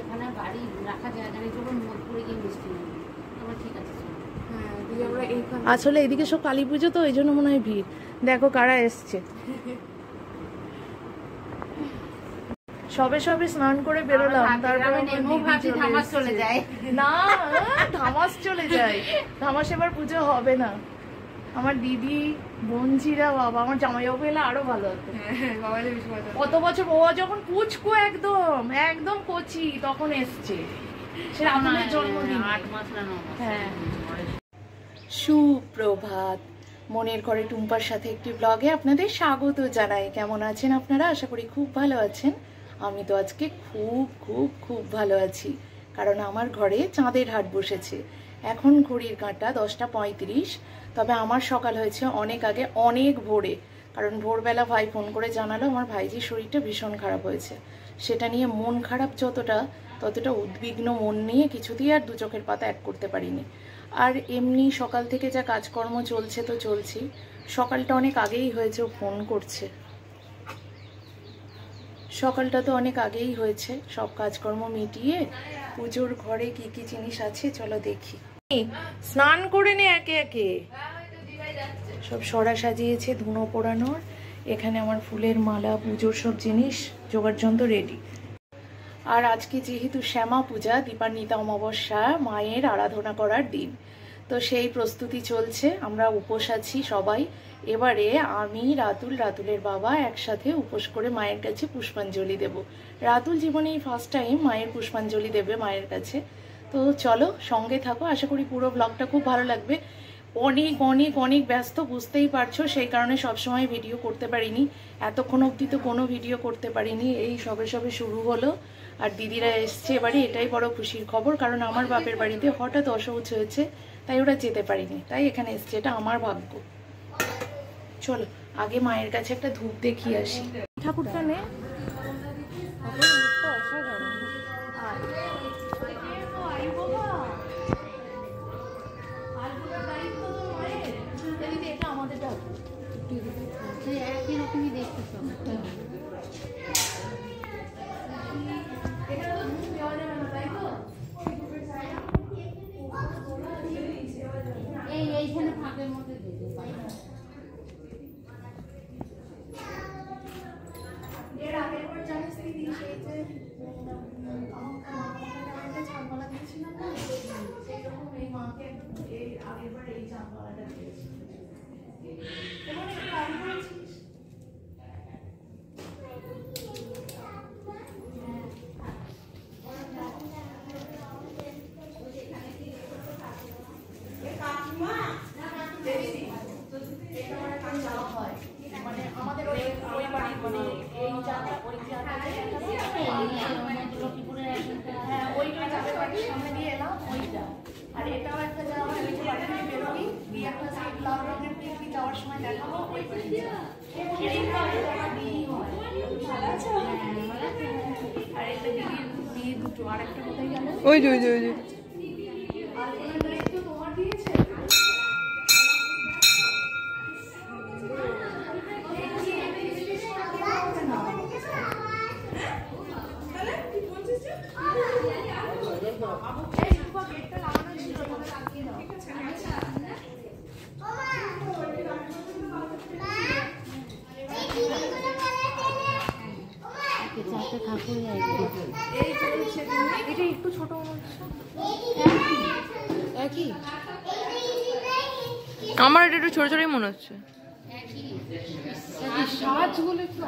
এখানে গাড়ি রাখা জায়গা নেই, চলুন মোদপুরে গিয়ে মিষ্টি নেব। আবার ঠিক আছে। আসলে এদিকে সব কালী পুজো তো এই জন্য মনে হয় ভিড়। দেখো কারা এসছে। সবে সবে স্নান করে বেরোলাম, তারপরে চলে যায় না, ধামাস চলে যায়। ধামাস এবার পুজো হবে না। আমার দিদি বোনঝিরা, বাবা আমার জামাইবাবু এলে আরো ভালো হতো। কত বছর ও যখন পুচকু একদম একদম কচি তখন এসছে, সে রাতুলের জন্মদিন। 8 মাস না 9 মাস। হ্যাঁ। সুপ্রভাত, মনের ঘরে টুম্পার সাথে একটি ব্লগে আপনাদের স্বাগত জানাই। কেমন আছেন আপনারা? আশা করি খুব ভালো আছেন। আমি তো আজকে খুব খুব খুব ভালো আছি, কারণ আমার ঘরে চাঁদের হাট বসেছে। এখন ঘড়ির কাঁটা 10টা 35। তবে আমার সকাল হয়েছে অনেক আগে, অনেক ভোরে। কারণ ভোরবেলা ভাই ফোন করে জানালো আমার ভাইজির শরীরটা ভীষণ খারাপ হয়েছে। সেটা নিয়ে মন খারাপ যতটা, ততটা উদ্বিগ্ন মন নিয়ে কিছুতেই আর দু চোখের পাতা এক করতে পারিনি। আর এমনি সকাল থেকে যা কাজকর্ম চলছে তো চলছি। সকালটা অনেক আগেই হয়েছে, ও ফোন করছে। সকালটা তো অনেক আগেই হয়েছে, সব কাজকর্ম মিটিয়ে পুজোর ঘরে কি কি জিনিস আছে চলো দেখি। স্নান করে নে একে একে। সব সরা সাজিয়েছে ধুনো পোড়ানোর। এখানে আমার ফুলের মালা, পুজোর সব জিনিস জোগাড় যন্ত্র রেডি। আর আজকে যেহেতু শ্যামা পূজা, দীপান্বিতা অমাবস্যা, মায়ের আরাধনা করার দিন, তো সেই প্রস্তুতি চলছে। আমরা উপোস আছি সবাই। এবারে আমি, রাতুলের বাবা একসাথে উপোস করে মায়ের কাছে পুষ্পাঞ্জলি দেব। রাতুল জীবনেই ফার্স্ট টাইম মায়ের পুষ্পাঞ্জলি দেবে মায়ের কাছে। তো চলো সঙ্গে থাকো, আশা করি পুরো ব্লগটা খুব ভালো লাগবে। অনেক অনেক অনেক ব্যস্ত, বুঝতেই পারছো, সেই কারণে সবসময় ভিডিও করতে পারিনি। এতক্ষণ অবধি তো কোনো ভিডিও করতে পারিনি, এই সবে সবে শুরু হলো। আর দিদিরা এসছে এবারে, এটাই বড় খুশির খবর। কারণ আমার বাপের বাড়িতে হঠাৎ অসৌচ হয়েছে, তাই ওরা যেতে পারিনি, তাই এখানে এসছে। এটা আমার ভাগ্য। চলো আগে মায়ের কাছে একটা ধূপ দেখিয়ে আসি। ঠাকুরটা নে, অসাধারণ। এটা আমাদের একই রকমই দেখতে সব। এইখানে ফাঁকের মধ্যে দিতে পারি। আর এটাও একটা যাওয়া বেরোবি দিয়ে একটা লাল রঙের টিভি যাওয়ার সময় দেখাবো। আর একটা দিদির দুটো, আর একটা কোথায় গেল? ওই যে তোমার দিয়েছে। এটা একটু ছোট একই, আমার এটা একটু ছোট ছোটই মনে হচ্ছে। সাজগুলো একটু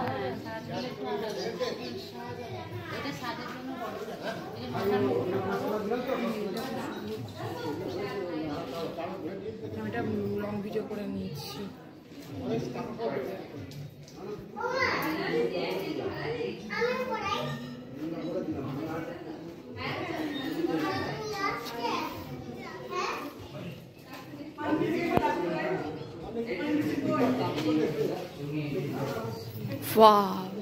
এটা লং ভিডিও করে নিয়েছি। Wow.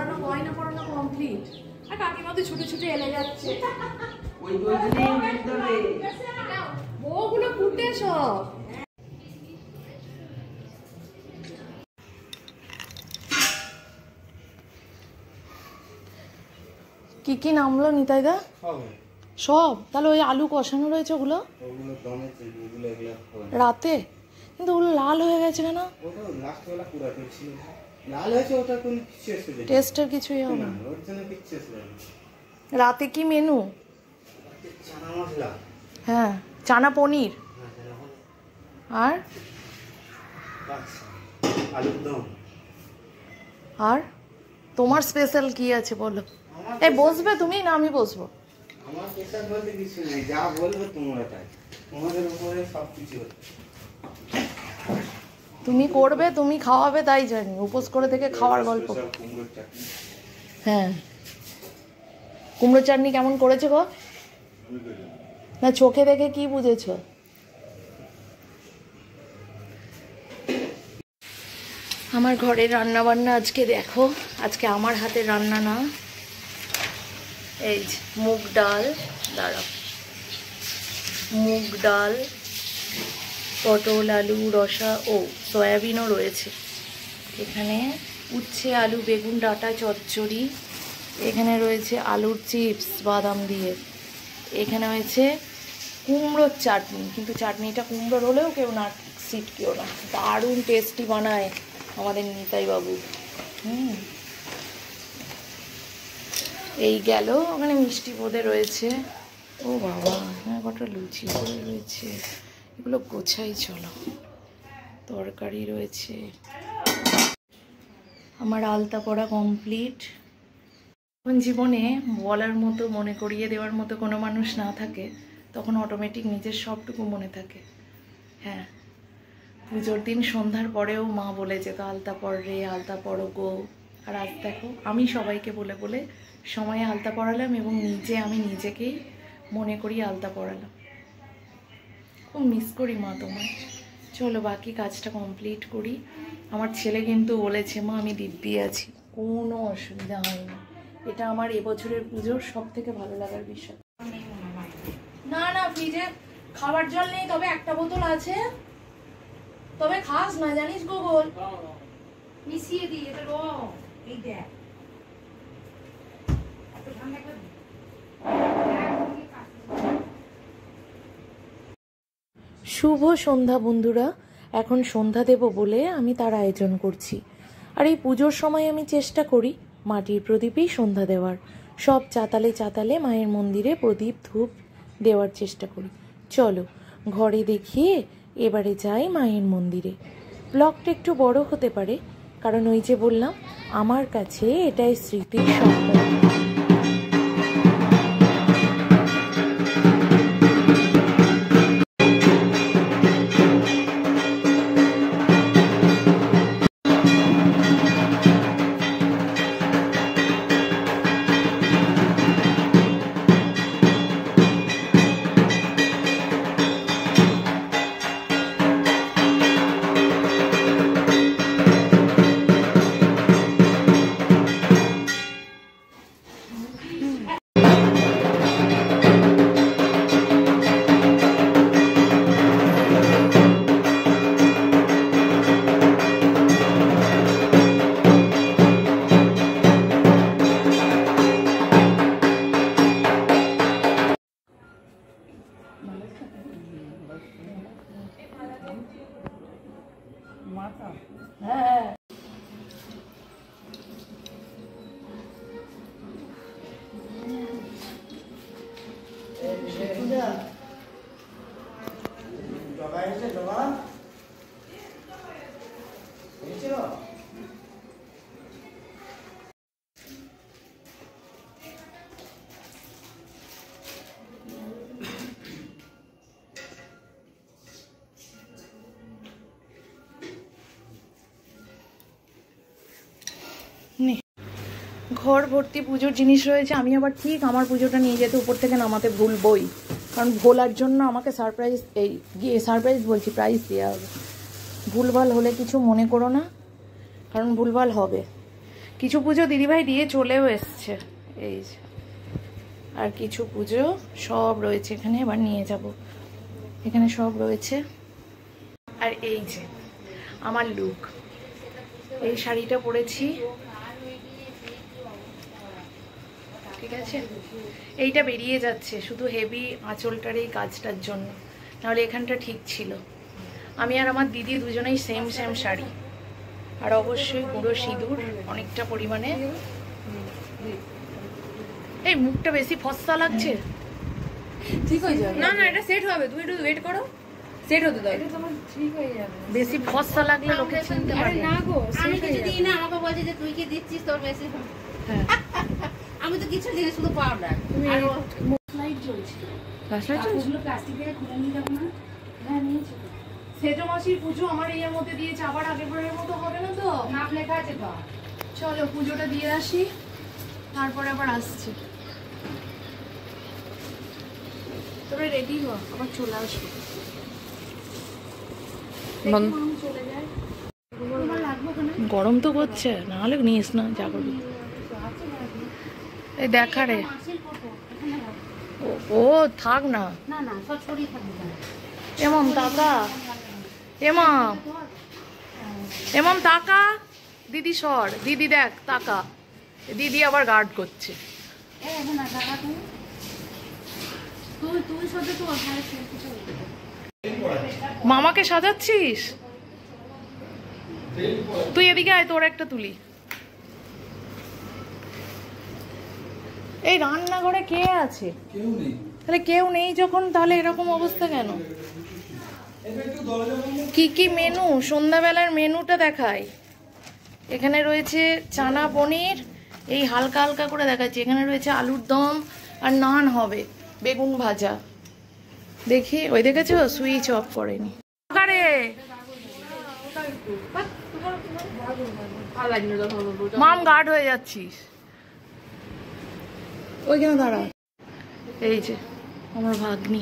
পড়ানো গয়না পড়ানো কমপ্লিট। আর কাকিমা তো ছুটে ছুটে এলে যাচ্ছে। ওগুলো ফুটে সব। কি কি নামলো নিতাইদা? সব? তাহলে ওই আলু কষানো রয়েছে ওগুলো রাতে, কিন্তু ওগুলো লাল হয়ে গেছে কেন? টেস্টের কিছুই হবে না। রাতে কি মেনু? হ্যাঁ, চানা পনির আর আর তোমার স্পেশাল কি আছে বলো? এই বসবে তুমি না আমি বসবো? আমার স্পেশাল বলতে কিছু নেই, যা বলবে তোমরা তাই, তোমাদের উপরে সবকিছু। তুমি করবে, তুমি খাওয়াবে, তাই জানি। উপোস করে থেকে খাওয়ার গল্প। হ্যাঁ, কুমড়ো চাটনি কেমন করেছে গো? না চোখে দেখে কি বুঝেছো? আমার ঘরে রান্না বান্না আজকে দেখো, আজকে আমার হাতের রান্না না। এই যে মুগ ডাল, দাঁড়াও, মুগ ডাল, পটল আলু রসা, ও সয়াবিনও রয়েছে এখানে, উচ্ছে আলু বেগুন ডাঁটা চচ্চড়ি, এখানে রয়েছে আলুর চিপস বাদাম দিয়ে, এখানে হয়েছে কুমড়োর চাটনি, কিন্তু চাটনিটা কুমড়োর হলেও কেউ না সিটকেও না, দারুণ টেস্টি বানায় আমাদের নিতাই বাবু। এই গেল, ওখানে মিষ্টি বোঁদে রয়েছে। ও বাবা, এখানে কটা লুচি করে রয়েছে, এগুলো গোছাই চলো। তরকারি রয়েছে। আমার আলতা পড়া কমপ্লিট। যখন জীবনে বলার মতো, মনে করিয়ে দেওয়ার মতো কোনো মানুষ না থাকে, তখন অটোমেটিক নিজের সবটুকু মনে থাকে। হ্যাঁ, পুজোর দিন সন্ধ্যার পরেও মা বলে যেত আলতা পড় রে, আলতা পড়ো গো। আর আজ দেখো আমি সবাইকে বলে বলে সময়ে আলতা পড়ালাম, এবং আমি নিজেকেই মনে করি আলতা পড়ালাম। খুব মিস করি মা তোমায়। চলো বাকি কাজটা কমপ্লিট করি। আমার ছেলে কিন্তু বলেছে মা আমি দিব্যি আছি, কোনো অসুবিধা হয়নি। এটা আমার এবছরের পুজোর সব থেকে ভালো লাগার বিষয়। না না, ফ্রিজে খাবার জল নেই, তবে একটা বোতল আছে। তবে খাস না জানিস গোগল, মিশিয়ে দিই এটা। এই দেখ, শুভ সন্ধ্যা বন্ধুরা। এখন সন্ধ্যা দেব বলে আমি তার আয়োজন করছি। আর এই পুজোর সময় আমি চেষ্টা করি মাটির প্রদীপেই সন্ধ্যা দেওয়ার। সব চাতালে চাতালে মায়ের মন্দিরে প্রদীপ ধূপ দেওয়ার চেষ্টা করি। চলো ঘরে দেখিয়ে এবারে যাই মায়ের মন্দিরে। ব্লগটা একটু বড় হতে পারে, কারণ ওই যে বললাম আমার কাছে এটাই স্মৃতির সম্পদ। ঘর ভর্তি পুজোর জিনিস রয়েছে। আমি আবার ঠিক আমার পুজোটা নিয়ে যেতে উপর থেকে নামাতে ভুলবই, কারণ ভোলার জন্য আমাকে সারপ্রাইজ বলছি, প্রাইজ দেওয়া হবে। ভুলভাল হলে কিছু মনে করো না, কারণ ভুলভাল হবে। কিছু পুজো দিদিভাই দিয়ে চলেও এসছে, এই যে, আর কিছু পুজো সব রয়েছে এখানে, এবার নিয়ে যাব। এখানে সব রয়েছে। আর এই যে আমার লুক, এই শাড়িটা পরেছি, ঠিক আছে। এইটা বেরিয়ে যাচ্ছে শুধু হেভি আঁচলটার এই কাজটার জন্য, নাহলে এখানটা ঠিক ছিল। আমি আর আমার দিদি দুজনেই সেম সেম শাড়ি, আর অবশ্যই গুঁড়ো সিঁদুর অনেকটা পরিমাণে। এই মুখটা বেশি ফর্সা লাগছে। ঠিক হয়ে যাবে। না না, এটা সেট হবে, তুমি একটু ওয়েট করো, সেট হতে দাও। এটা তোমার ঠিক হয়ে যাবে। বেশি ফর্সা লাগলে লোকে চিনতে আরে পারবে না না। গো, আমি কিছু দিই না, আমাকে বলছে যে তুই কি দিচ্ছিস তোর বেশি। হ্যাঁ, আমি তো কিছু দিই না, শুধু পাউডার। তুমি আর লাইট জ্বলছে। ওগুলো প্লাস্টিক দিয়ে খুলে নিয়ে যাবো না? হ্যাঁ নিয়েছি তো। সেজো মাসির পুজো আমার এর মধ্যে দিয়েছে, আবার আগেরবারের মতো হবে না তো? মাপ লেখা আছে তো। চলো পুজোটা দিয়ে আসি, তারপরে আবার আসছি। তবে রেডি হ, আবার চলে আসবো। চলে যায়। তোমার লাগবে ওখানে? গরম তো করছে, না হলে নিস না, যা করবি। এই দেখা রে, মাসির ফটো এখানে রাখ। ও থাক না। না না, সব ছড়িয়ে থাকবে কেন? এমন টাকা, এমন টাকা, দিদি সর, দিদি দেখ টাকা, দিদি আবার গার্ড করছে। এই এখন আর টাকা তুমি তুই সব তো ভালো কিছু মামাকে সাজাচ্ছিস তুই? এদিকে আয়, তোর একটা তুলি। এই রান্নাঘরে কে আছে? তাহলে কেউ নেই যখন, তাহলে এরকম অবস্থা কেন? কি কি মেনু, সন্ধ্যাবেলার মেনুটা দেখাই। এখানে রয়েছে চানা পনির, এই হালকা হালকা করে দেখাচ্ছি। এখানে রয়েছে আলুর দম আর নান হবে, বেগুন ভাজা। দেখি, ওই দেখেছো সুইচ অফ করেনি। আরে মাম গার্ড হয়ে যাচ্ছিস, ওইখানে দাঁড়া। এই যে আমার ভাগ্নি।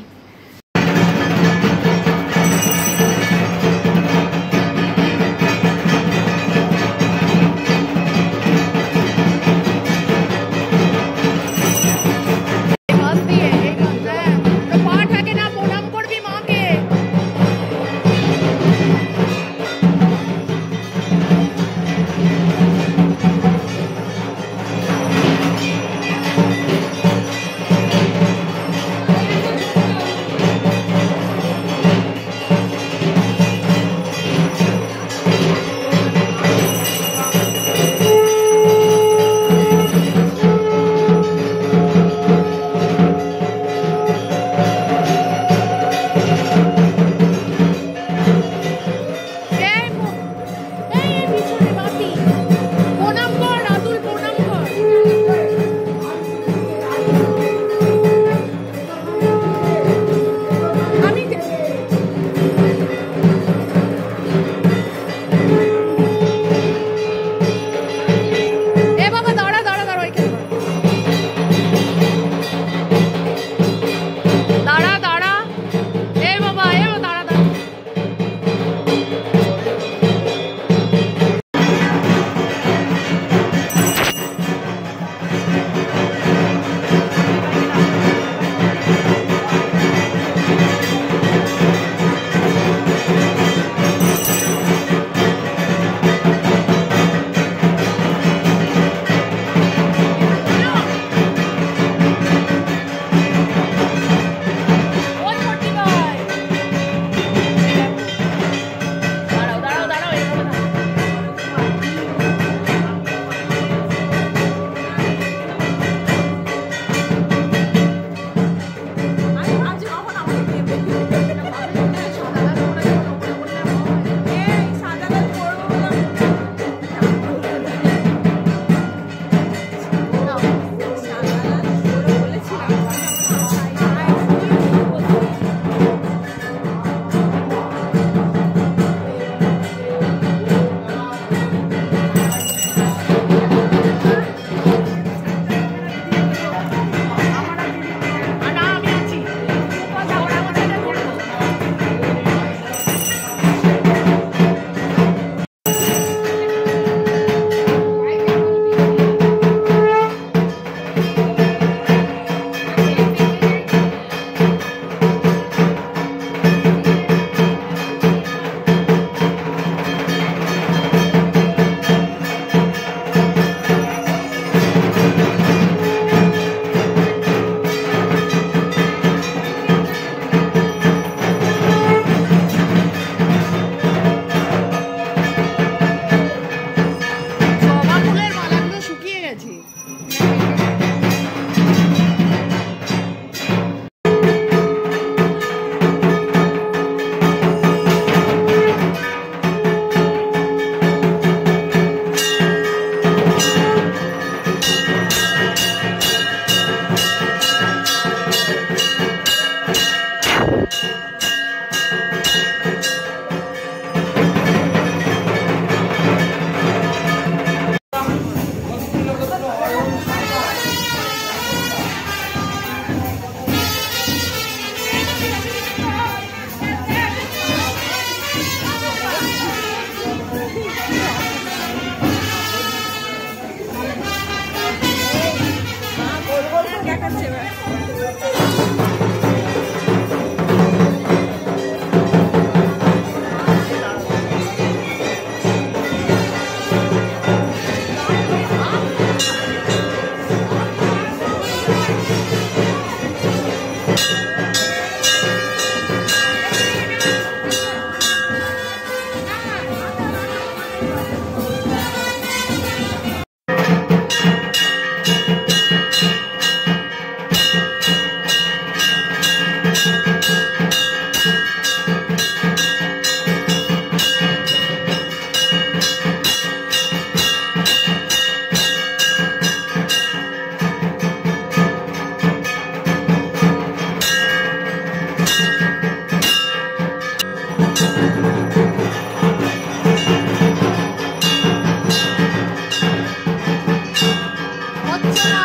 দিচ্ছ না।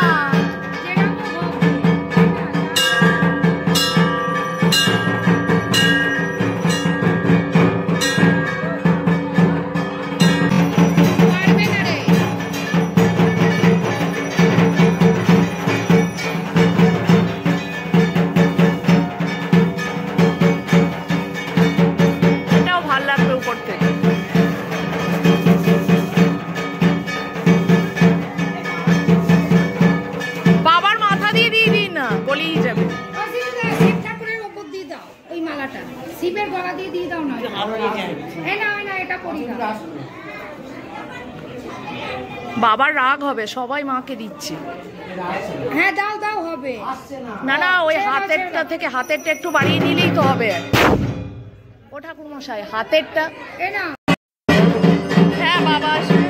এটাও ভাল লাগবে উপর থেকে। বাবার মাথা দিয়ে দিয়ে দিন না, গলিয়ে যাবে। শিব ঠাকুরের ওপর দিয়ে দাও ওই মালাটা, শিবের গলা দিয়ে দিয়ে দাও না। না এটা করি না। বাবার রাগ হবে, সবাই মাকে দিচ্ছে। হ্যাঁ দাও দাও হবে। না না, ওই হাতেরটা থেকে হাতেরটা একটু বাড়িয়ে নিলেই তো হবে। ও ঠাকুর মশাই হাতেরটা। এ না হ্যাঁ বাবা আসবে।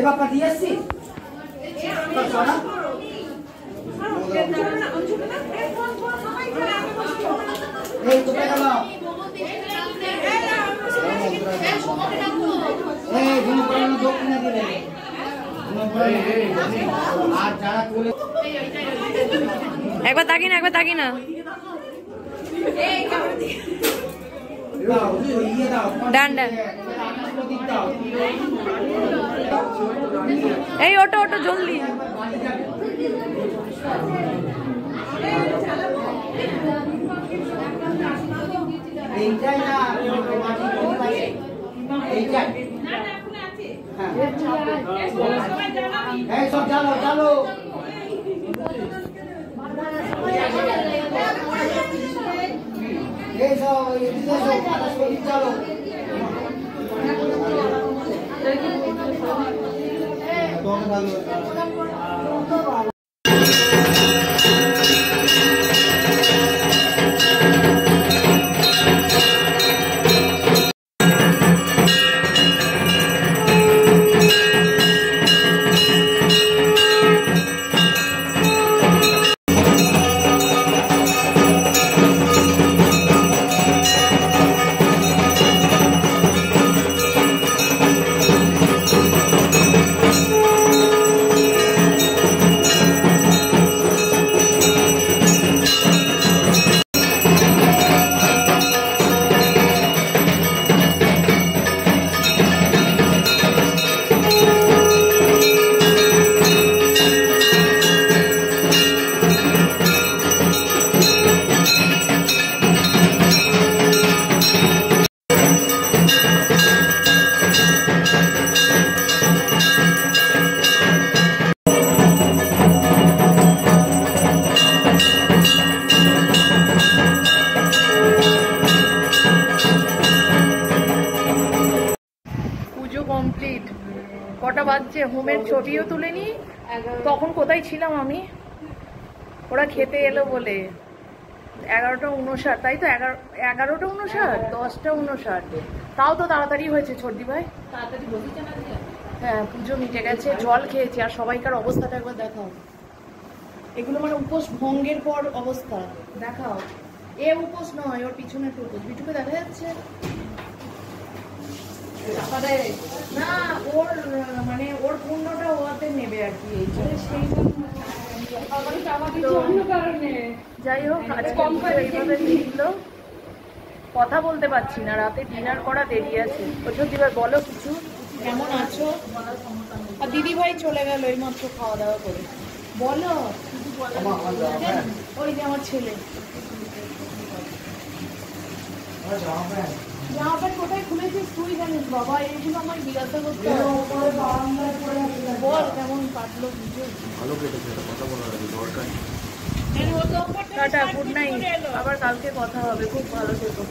বাপ্পা দিয়ে আসছি এই কোথায় গেল এই ঘুম পড়ানো দক্ষিণে দিলে আর যারা তুলে একবার তাকি না, একবার তাকি না। ডান ডান। এই ওটো ওটো জলদি। এইটাই না এইটাই হ্যাঁ সব চালো চালো এই সব এদিকে সব পাতা শরীর চালো কমপ্লিট। কটা বাজছে? হোমের ছবিও তুলে নি। তখন কোথায় ছিলাম আমি? ওরা খেতে এলো বলে 11:59, তাই তো? 11:59, 10:59। তাও তো তাড়াতাড়ি হয়েছে ছোটদি ভাই। হ্যাঁ, পুজো মিটে গেছে, জল খেয়েছি। আর সবাইকার অবস্থাটা একবার দেখাও। এগুলো মানে উপোস ভঙ্গের পর অবস্থা দেখাও। এ উপোস নয়, ওর পিছনের উপোস। বিটুকে দেখা যাচ্ছে না? ওর মানে ওর পূর্ণটা ওতে নেবে আর কি। যাই হোক, আজকে এইভাবে লিখলো। কথা বলতে পারছি না, রাতে ডিনার করা দেরি আছে। দিবার বলো কিছু, কেমন আছো? আর দিদি ভাই চলে গেল এইমাত্র খাওয়া দাওয়া করে। বলো। ওই যে আমার ছেলে জামা প্যান্ট কোথায় খুলেছিস তুই জানিস বাবা। এইগুলো আমার জিজ্ঞাসা করতে বল কেমন কাটলো পুজো। Tata, good night. আবার কালকে কথা হবে। খুব ভালো থেকো।